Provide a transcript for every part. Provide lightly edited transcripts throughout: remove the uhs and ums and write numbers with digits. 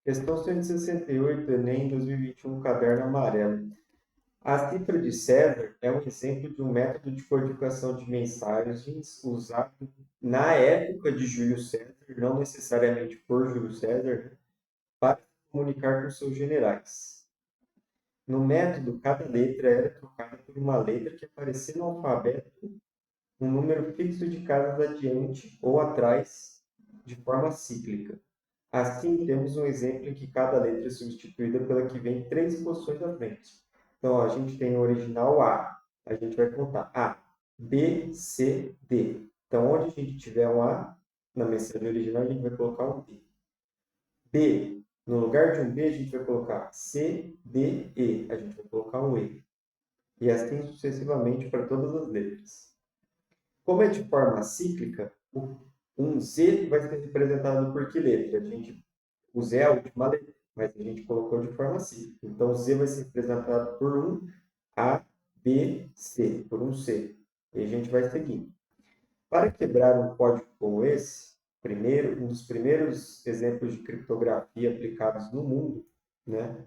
Questão 168, Enem 2021, caderno amarelo. A cifra de César é um exemplo de um método de codificação de mensagens usado na época de Júlio César, não necessariamente por Júlio César, para se comunicar com seus generais. No método, cada letra era trocada por uma letra que aparecia no alfabeto, um número fixo de casas adiante ou atrás, de forma cíclica. Assim, temos um exemplo em que cada letra é substituída pela que vem três posições à frente. Então, ó, a gente tem o original A, a gente vai contar A, B, C, D. Então, onde a gente tiver um A, na mensagem original, a gente vai colocar um B. B, no lugar de um B, a gente vai colocar C, D, E. A gente vai colocar um E. E assim sucessivamente para todas as letras. Como é de forma cíclica, um Z vai ser representado por que letra? O Z é a última letra, mas a gente colocou de forma cíclica. Então, o Z vai ser representado por um A, B, C, por um C. E a gente vai seguindo. Para quebrar um código como esse, um dos primeiros exemplos de criptografia aplicados no mundo, né,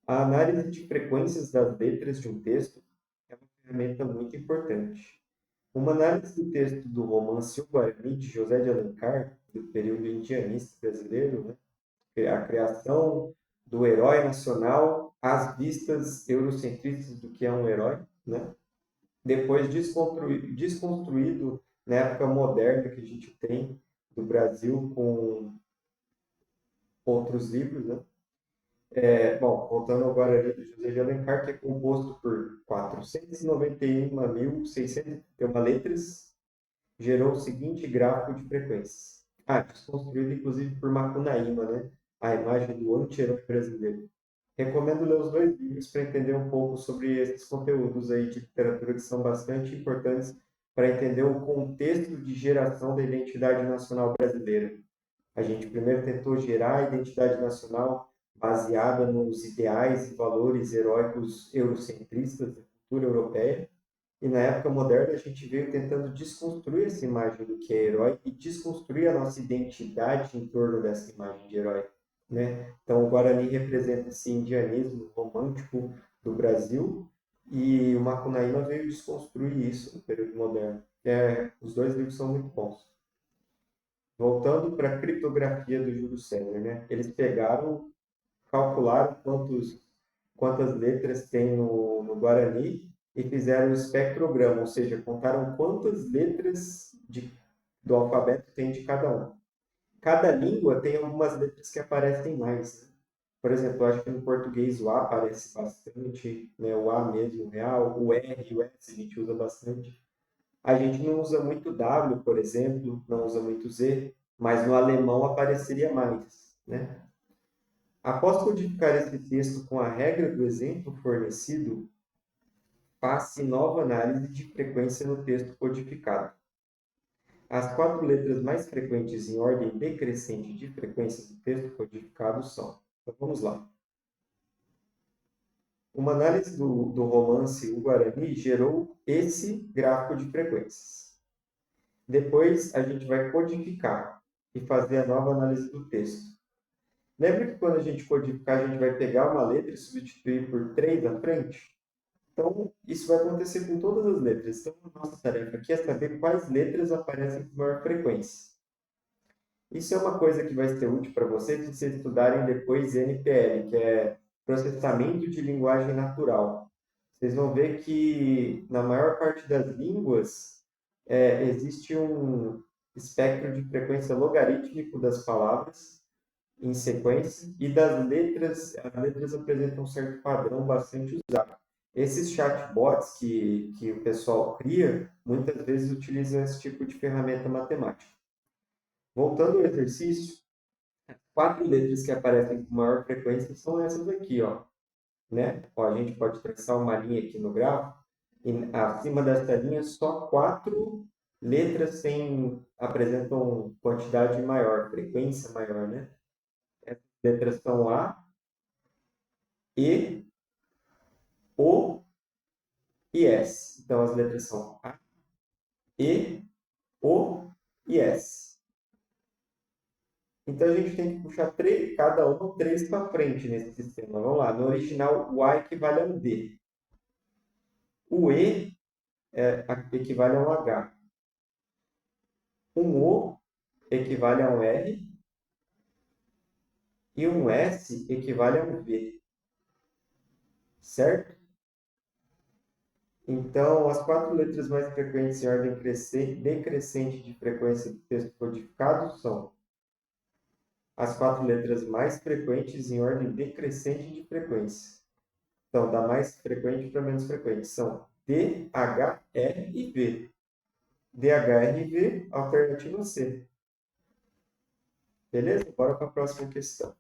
a análise de frequências das letras de um texto é uma ferramenta muito importante. Uma análise do texto do romance O Guarani, de José de Alencar, do período indianista brasileiro, né, a criação do herói nacional às vistas eurocentristas do que é um herói, né? Depois desconstruído na época moderna que a gente tem do Brasil com outros livros, né? Bom, voltando ao Guarani do José de Alencar, que é composto por 491.601 letras, gerou o seguinte gráfico de frequências. Desconstruído inclusive por Macunaíma, né? A imagem do anti-herói brasileiro. Recomendo ler os dois livros para entender um pouco sobre esses conteúdos aí de literatura que são bastante importantes para entender o contexto de geração da identidade nacional brasileira. A gente primeiro tentou gerar a identidade nacional baseada nos ideais e valores heróicos eurocentristas da cultura europeia, e na época moderna a gente veio tentando desconstruir essa imagem do que é herói e desconstruir a nossa identidade em torno dessa imagem de herói, né? Então o Guarani representa esse indianismo romântico do Brasil e o Macunaíma veio desconstruir isso no período moderno. Os dois livros são muito bons. Voltando para a criptografia do Júlio César, né? Eles pegaram, calcularam quantas letras tem no Guarani e fizeram o espectrograma, ou seja, contaram quantas letras do alfabeto tem de cada um. Cada língua tem algumas letras que aparecem mais, né? Por exemplo, eu acho que no português o A aparece bastante, né? O A mesmo, real, o R e o S a gente usa bastante. A gente não usa muito W, por exemplo, não usa muito Z, mas no alemão apareceria mais, né? Após codificar esse texto com a regra do exemplo fornecido, faz-se nova análise de frequência no texto codificado. As quatro letras mais frequentes em ordem decrescente de frequência do texto codificado são. Então vamos lá. Uma análise do romance O Guarani gerou esse gráfico de frequências. Depois a gente vai codificar e fazer a nova análise do texto. Lembra que quando a gente codificar, a gente vai pegar uma letra e substituir por três à frente? Então, isso vai acontecer com todas as letras. Então, a nossa tarefa aqui é saber quais letras aparecem com maior frequência. Isso é uma coisa que vai ser útil para vocês se vocês estudarem depois NPL, que é Processamento de Linguagem Natural. Vocês vão ver que, na maior parte das línguas, existe um espectro de frequência logarítmico das palavras em sequência, e as letras apresentam um certo padrão bastante usado. Esses chatbots que o pessoal cria, muitas vezes utilizam esse tipo de ferramenta matemática. Voltando ao exercício, quatro letras que aparecem com maior frequência são essas aqui, ó, né? Ó, a gente pode traçar uma linha aqui no gráfico, e acima dessa linha só quatro letras apresentam quantidade maior, frequência maior, né? Essas letras são A, E, O e S. Então, as letras são A, E, O e S. Então, a gente tem que puxar cada um 3 para frente nesse sistema. Vamos lá. No original, o A equivale a um D. O E equivale a um H. Um O equivale a um R. E um S equivale a um V. Certo? Então, as 4 letras mais frequentes em ordem decrescente de frequência do texto codificado são as 4 letras mais frequentes em ordem decrescente de frequência. Então, da mais frequente para menos frequente são D, H, R e V. D, H, R e V, alternativa C. Beleza? Bora para a próxima questão.